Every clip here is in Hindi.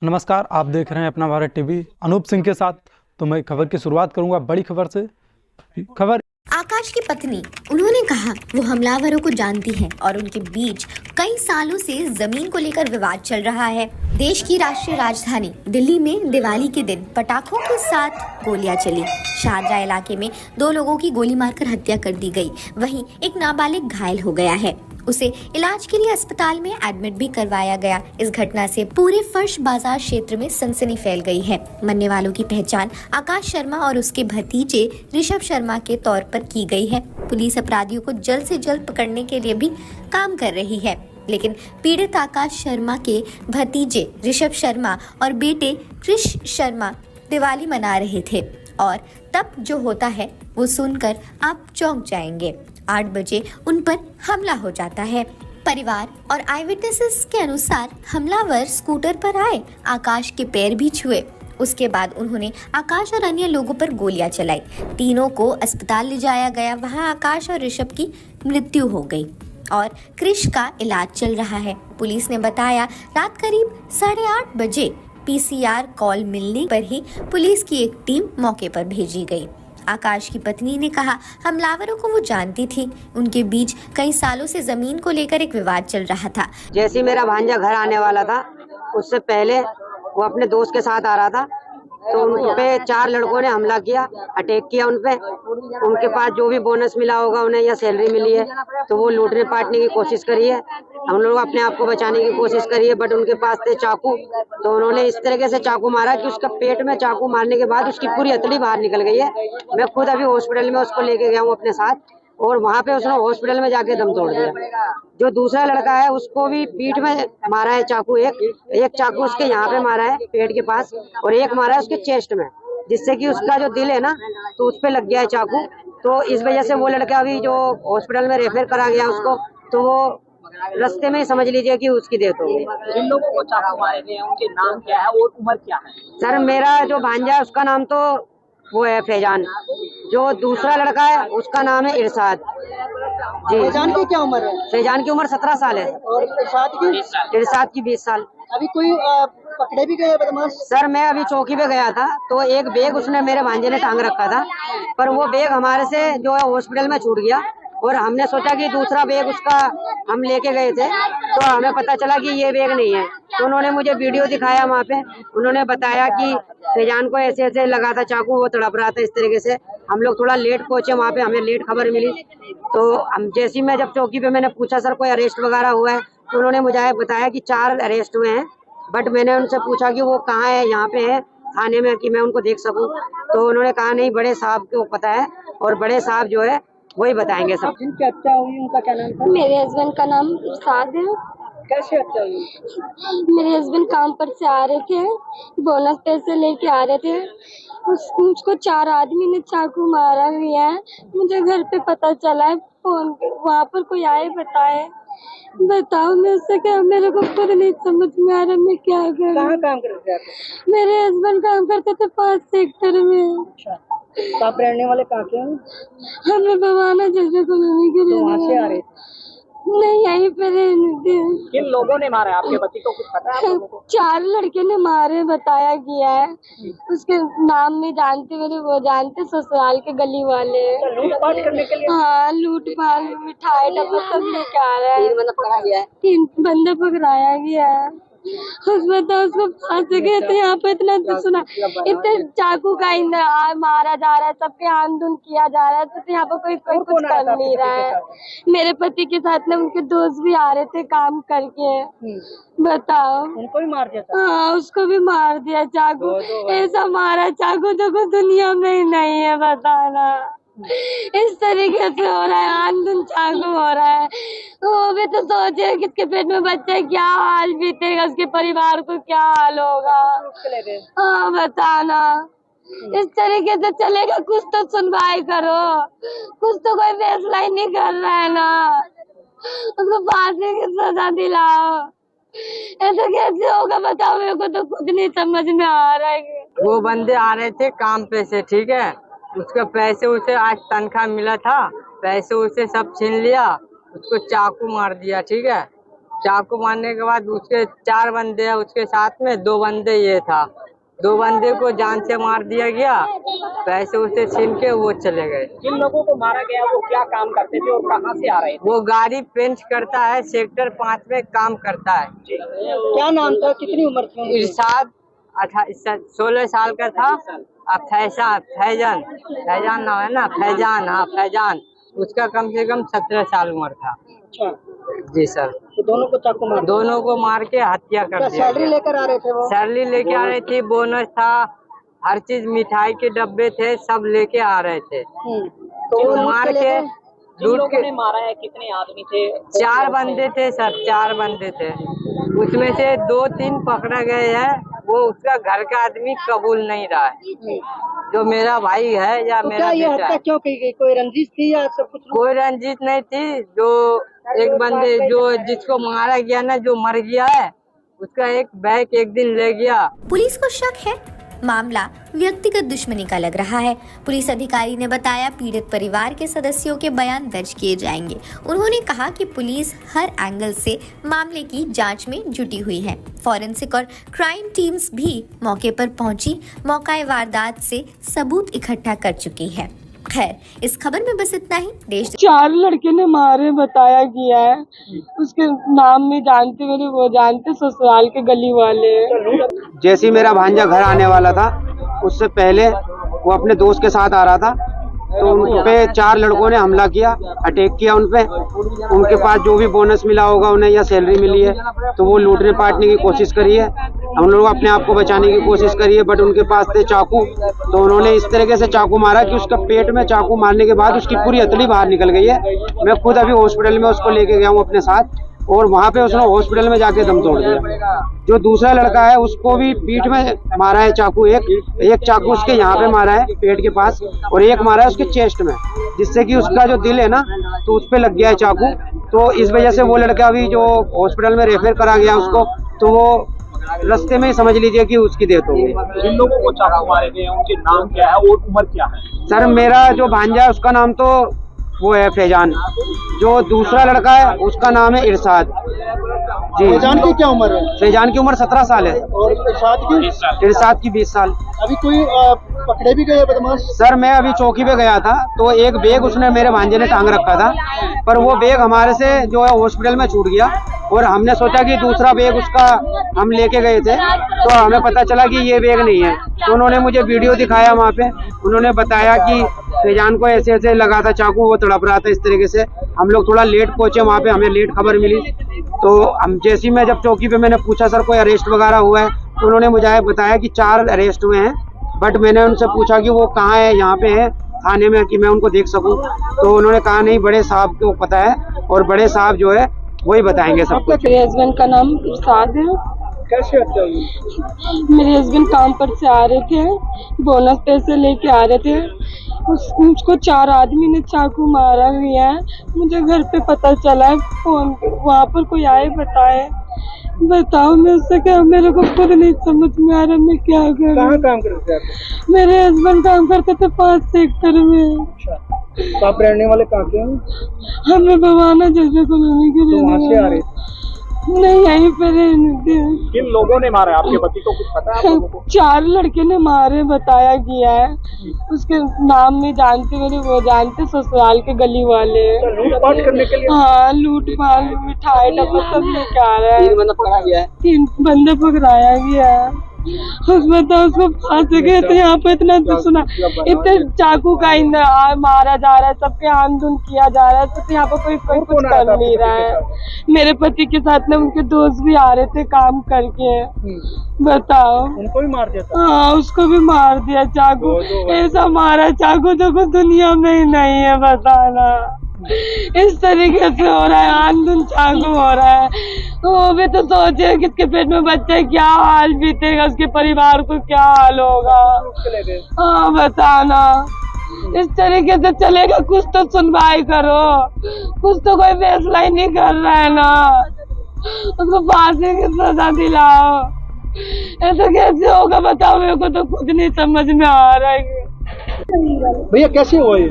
नमस्कार, आप देख रहे हैं अपना भारत टीवी। अनूप सिंह के साथ। तो मैं खबर की शुरुआत करूंगा बड़ी खबर से। खबर आकाश की पत्नी, उन्होंने कहा वो हमलावरों को जानती हैं और उनके बीच कई सालों से जमीन को लेकर विवाद चल रहा है। देश की राष्ट्रीय राजधानी दिल्ली में दिवाली के दिन पटाखों के साथ गोलियां चली। शारजा इलाके में 2 लोगों की गोली मारकर हत्या कर दी गई। वहीं एक नाबालिग घायल हो गया है, उसे इलाज के लिए अस्पताल में एडमिट भी करवाया गया। इस घटना से पूरे फर्श बाजार क्षेत्र में सनसनी फैल गई है। मरने वालों की पहचान आकाश शर्मा और उसके भतीजे ऋषभ शर्मा के तौर पर की गई है। पुलिस अपराधियों को जल्द से जल्द पकड़ने के लिए भी काम कर रही है, लेकिन पीड़ित आकाश शर्मा के भतीजे ऋषभ शर्मा और बेटे कृष शर्मा दिवाली मना रहे थे और तब जो होता है वो सुनकर आप चौंक जाएंगे। 8 बजे उन पर हमला हो जाता है। परिवार और आई विटनेसेस के अनुसार हमलावर स्कूटर पर आए, आकाश के पैर भी छुए। उसके बाद उन्होंने आकाश और अन्य लोगों पर गोलियां चलाई। तीनों को अस्पताल ले जाया गया। वहां आकाश और ऋषभ की मृत्यु हो गई और कृष का इलाज चल रहा है। पुलिस ने बताया रात करीब 8:30 बजे पीसीआर कॉल मिलने पर ही पुलिस की एक टीम मौके पर भेजी गई। आकाश की पत्नी ने कहा हमलावरों को वो जानती थी। उनके बीच कई सालों से जमीन को लेकर एक विवाद चल रहा था। जैसे मेरा भांजा घर आने वाला था, उससे पहले वो अपने दोस्त के साथ आ रहा था, तो उन पे 4 लड़कों ने हमला किया, अटैक किया उन पे। उनके पास जो भी बोनस मिला होगा उन्हें या सैलरी मिली है तो वो लूटने पाटने की कोशिश करी है। हम लोग अपने आप को बचाने की कोशिश करी है, बट उनके पास थे चाकू, तो उन्होंने इस तरीके से चाकू मारा कि उसका पेट में चाकू मारने के बाद उसकी पूरी हथेली बाहर निकल गई है। मैं खुद अभी हॉस्पिटल में उसको लेके गया हूँ अपने साथ, और वहाँ पे उसने हॉस्पिटल में जाके दम तोड़ दिया। जो दूसरा लड़का है उसको भी पीठ में मारा है चाकू, एक चाकू उसके यहाँ पे मारा है पेट के पास, और एक मारा है उसके चेस्ट में, जिससे कि उसका जो दिल है ना तो उस पे लग गया है चाकू। तो इस वजह से वो लड़का अभी जो हॉस्पिटल में रेफर करा गया उसको, तो वो रास्ते में समझ लीजिए कि उसकी डेथ हो गई। जिन लोगों को चाकू मारे गए उनके नाम क्या है और उम्र क्या है? सर मेरा जो भांजा है उसका नाम तो वो है फैजान, जो दूसरा लड़का है उसका नाम है इरशाद जी। फैजान की क्या उम्र है? फैजान की उम्र 17 साल है और इरशाद की 20 साल। अभी कोई पकड़े भी गए बदमाश? सर मैं अभी चौकी पे गया था, तो एक बैग उसने मेरे भांजे ने टांग रखा था, पर वो बैग हमारे से जो है हॉस्पिटल में छूट गया, और हमने सोचा कि दूसरा बैग उसका हम लेके गए थे, तो हमें पता चला कि ये बैग नहीं है। तो उन्होंने मुझे वीडियो दिखाया वहाँ पे, उन्होंने बताया कि फैजान को ऐसे ऐसे लगा था चाकू, वो तड़प रहा था इस तरीके से। हम लोग थोड़ा लेट पहुंचे वहाँ पे, हमें लेट खबर मिली, तो हम जैसे ही मैं जब चौकी पे मैंने पूछा सर कोई अरेस्ट वगैरह हुआ है, तो उन्होंने मुझे बताया कि 4 अरेस्ट हुए हैं। बट मैंने उनसे पूछा कि वो कहाँ है, यहाँ पे है थाने में, कि मैं उनको देख सकूं, तो उन्होंने कहा नहीं बड़े साहब को पता है, और बड़े साहब जो है वही बताएंगे सब। जिनकी हत्या हुई उनका क्या नाम था? मेरे हस्बैंड का नाम इरशाद है। कैसे हत्या हुई? मेरे हस्बैंड काम पर से आ रहे थे, बोनस पैसे लेके आ रहे थे। मुझको 4 आदमी ने चाकू मारा गया है। मुझे घर पे पता चला है, फोन पे वहाँ पर कोई आए बताए। बताओ मैं उससे क्या, मेरे को खुद नहीं समझ में आ रहा मैं क्या करूं। कहाँ काम करते थे आप? मेरे हस्बैंड काम करते थे 5 सेक्टर में। अच्छा, तो आप रहने वाले कहाँ के हैं? हमें बवाना जैसे को लेने के लिए। तो वहाँ से आ रहे थे? नहीं, यहीं पे रहने थे। किन लोगों ने मारा आपके पति को, कुछ पता है आप लोगों को? 4 लड़के ने मारे, बताया गया है। उसके नाम नहीं जानते, मेरे वो जानते ससुराल के गली वाले। लूटपाट करने के लिए? हाँ, लूट पाट, मिठाई डब्बा सब लेके आ रहा है। 3 बंदा पकड़ा गया है। 3 बंदे पकड़ाया गया है। उसको फांस गए थे। यहाँ पे इतना सुना, इतने चाकू का मारा जा रहा है, सबके आंदोलन किया जा रहा है, तो यहाँ पे कोई कुछ कर नहीं रहा है। मेरे पति के साथ में उनके दोस्त भी आ रहे थे काम करके। बताओ, उनको भी मार दिया था? हाँ, उसको भी मार दिया चाकू। ऐसा मारा चाकू तो कोई दुनिया में ही नहीं है, बताना। इस तरीके से हो रहा है, आंदोलन चाकू हो रहा है। वो भी तो सोचे किसके पेट में बच्चा है, क्या हाल बीतेगा, उसके परिवार को क्या हाल होगा। हाँ, बताना। इस तरीके से चलेगा? कुछ तो सुनवाई करो, कुछ तो कोई फैसला ही नहीं कर रहा है ना। उसको फांसी की सजा दिलाओ। ऐसा कैसे होगा बताओ, मेरे को तो खुद नहीं समझ में आ रहा है। वो बंदे आ रहे थे काम पे से, ठीक है, उसके पैसे उसे आज तनख्वाह मिला था, पैसे उसे सब छीन लिया, उसको चाकू मार दिया, ठीक है। चाकू मारने के बाद उसके 4 बंदे हैं, उसके साथ में 2 बंदे ये था। 2 बंदे को जान से मार दिया गया, पैसे उसे छीन के वो चले गए। जिन लोगों को मारा गया वो क्या काम करते थे और कहाँ से आ रहे थे? वो गाड़ी पेंच करता है, सेक्टर 5 में काम करता है। क्या नाम था, कितनी उम्र थी? इरशाद 16 साल का था। अब फैजान नाम है ना, फैजान। हाँ फैजान, उसका कम से कम 17 साल उम्र था। अच्छा, जी सर। तो दोनों को चाकू मार? दोनों को मार के हत्या कर दिया। सैलरी लेकर आ रहे थे वो? सैलरी लेके आ रही थी, बोनस था, हर चीज, मिठाई के डब्बे थे, सब लेके आ रहे थे। तो मार के लूट के मारा है। कितने आदमी थे? 4 बंदे थे सर, 4 बंदे थे। उसमें से 2-3 पकड़ा गए हैं। वो उसका घर का आदमी कबूल नहीं रहा है, जो मेरा भाई है या मेरा बेटा है। क्यों की गई? कोई रंजिश थी या सब कुछ? कोई रंजिश नहीं थी। जो एक बंदे जो जिसको मारा गया ना, जो मर गया है, उसका एक बैग एक दिन ले गया। पुलिस को शक है मामला व्यक्तिगत दुश्मनी का लग रहा है। पुलिस अधिकारी ने बताया पीड़ित परिवार के सदस्यों के बयान दर्ज किए जाएंगे। उन्होंने कहा कि पुलिस हर एंगल से मामले की जांच में जुटी हुई है। फॉरेंसिक और क्राइम टीम्स भी मौके पर पहुंची मौका वारदात से सबूत इकट्ठा कर चुकी है। खैर, इस खबर में बस इतना ही। 4 लड़के ने मारे बताया गया है। उसके नाम में जानते, मेरे वो जानते, ससुराल के गली वाले। जैसे ही मेरा भांजा घर आने वाला था, उससे पहले वो अपने दोस्त के साथ आ रहा था, तो उन पे 4 लड़कों ने हमला किया, अटैक किया उन पे। उनके पास जो भी बोनस मिला होगा उन्हें या सैलरी मिली है, तो वो लूटने पाटने की कोशिश करी है। हम लोग अपने आप को बचाने की कोशिश करी है, बट उनके पास थे चाकू, तो उन्होंने इस तरीके से चाकू मारा कि उसका पेट में चाकू मारने के बाद उसकी पूरी हथेली बाहर निकल गई है। मैं खुद अभी हॉस्पिटल में उसको लेके गया हूँ अपने साथ, और वहाँ पे उसने हॉस्पिटल में जाके दम तोड़ दिया। जो दूसरा लड़का है उसको भी पीठ में मारा है चाकू, एक चाकू उसके यहाँ पे मारा है पेट के पास, और एक मारा है उसके चेस्ट में, जिससे कि उसका जो दिल है ना, तो उस पे लग गया है चाकू। तो इस वजह से वो लड़का भी जो हॉस्पिटल में रेफर करा गया उसको, तो वो रास्ते में ही समझ लीजिए कि उसकी डेथ हो गई। जिन लोगों को चाकू मारे गए उनके नाम क्या है और उम्र क्या है? सर मेरा जो भांजा है उसका नाम तो वो है फैजान। जो दूसरा लड़का है उसका नाम है इरशाद। जी। फैजान की क्या उम्र है? फैजान की उम्र 17 साल है। और इरशाद की 20 साल। अभी कोई पकड़े भी गए बदमाश? सर मैं अभी चौकी पे गया था, तो एक बैग उसने मेरे भांजे ने टांग रखा था, पर वो बैग हमारे से जो है हॉस्पिटल में छूट गया, और हमने सोचा कि दूसरा बैग उसका हम लेके गए थे, तो हमें पता चला कि ये बैग नहीं है। तो उन्होंने मुझे वीडियो दिखाया वहाँ पे, उन्होंने बताया कि फैजान को ऐसे ऐसे लगा था चाकू, वो तड़प रहा था इस तरीके से। हम लोग थोड़ा लेट पहुंचे वहाँ पे, हमें लेट खबर मिली, तो हम जैसे ही मैं जब चौकी पे मैंने पूछा सर कोई अरेस्ट वगैरह हुआ है, तो उन्होंने मुझे बताया कि 4 अरेस्ट हुए हैं। बट मैंने उनसे पूछा कि वो कहाँ है, यहाँ पे है थाने में, कि मैं उनको देख सकूं, तो उन्होंने कहा नहीं बड़े साहब को पता है, और बड़े साहब जो है वही बताएंगे सब कुछ। मेरे हस्बैंड का नाम इरशाद है। कैसे हत्या हुई? मेरे हस्बैंड काम पर से आ रहे थे, बोनस पैसे लेके आ रहे थे, मुझको 4 आदमी ने चाकू मारा गया है। मुझे घर पे पता चला है, फोन पे, वहाँ पर कोई आए बताए। बताओ मैं उससे क्या, मेरे को खुद नहीं समझ में आ रहा मैं क्या करूं। कहाँ काम करते थे? मेरे हस्बैंड काम करते थे 5 सेक्टर में। तो आप रहने वाले कहाँ के हैं? हमें भवाना जैसे कॉलोनी के तो वहाँ से आ रहे नहीं, यहीं पे रहने थे। किन लोगों ने मारा? आपके पति को कुछ पता है आप लोगों को? 4 लड़के ने मारे बताया गया है। उसके नाम में जानते, मेरे वो जानते, ससुराल के गली वाले। लूटपाट करने के लिए? हाँ, लूट मार, मिठाई डब्बा सब लेके आ रहा है। 3 बंदा पकड़ा गया है। 3 बंदे पकड़ाया गया है। उसको फांसी गए थे। यहाँ पे इतना सुना, इतने चाकू का मारा जा रहा है, सबके आंदोलन किया जा रहा है, तो यहाँ पे कोई कुछ कर नहीं रहा है। मेरे पति के साथ में उनके दोस्त भी आ रहे थे काम करके। बताओ, उनको भी मार दिया था? हाँ, उसको भी मार दिया चाकू। ऐसा मारा चाकू तो कोई दुनिया में ही नहीं है, बताना। इस तरीके से हो रहा है, आंदोलन चाकू हो रहा है। वो भी तो सोचे किसके पेट में बच्चे, क्या हाल बीतेगा, उसके परिवार को क्या हाल होगा। हाँ बताना, इस तरीके से चलेगा? कुछ तो सुनवाई करो, कुछ तो कोई फैसला ही नहीं कर रहा है ना। उसको फांसी की सजा दिलाओ। ऐसा कैसे होगा बताओ, मेरे को तो कुछ नहीं समझ में आ रहा है। भैया कैसे हुआ ये?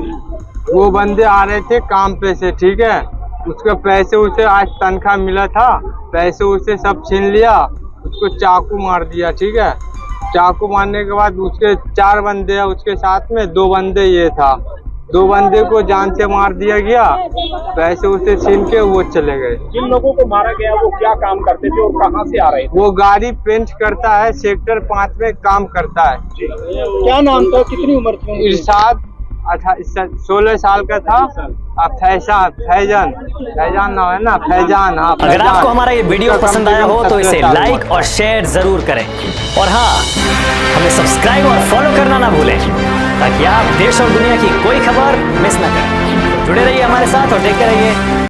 वो बंदे आ रहे थे काम पे से, ठीक है, उसके पैसे उसे आज तनख्वाह मिला था, पैसे उसे सब छीन लिया, उसको चाकू मार दिया। ठीक है, चाकू मारने के बाद उसके 4 बंदे हैं उसके साथ में, 2 बंदे ये था, 2 बंदे को जान से मार दिया गया, पैसे उसे छीन के वो चले गए। जिन लोगों को मारा गया वो क्या काम करते थे और कहाँ से आ रहे थे? वो गाड़ी पेंट करता है, सेक्टर 5 में काम करता है। क्या नाम था, कितनी उम्र थी उनकी? इरशाद 16 साल का था। अब फैजान नाम है ना, फैजान। हाँ, अगर आपको हमारा ये वीडियो पसंद आया हो तो इसे लाइक और शेयर जरूर करें, और हाँ, हमें सब्सक्राइब और फॉलो करना ना भूलें ताकि आप देश और दुनिया की कोई खबर मिस ना करें। जुड़े रहिए हमारे साथ और देखते रहिए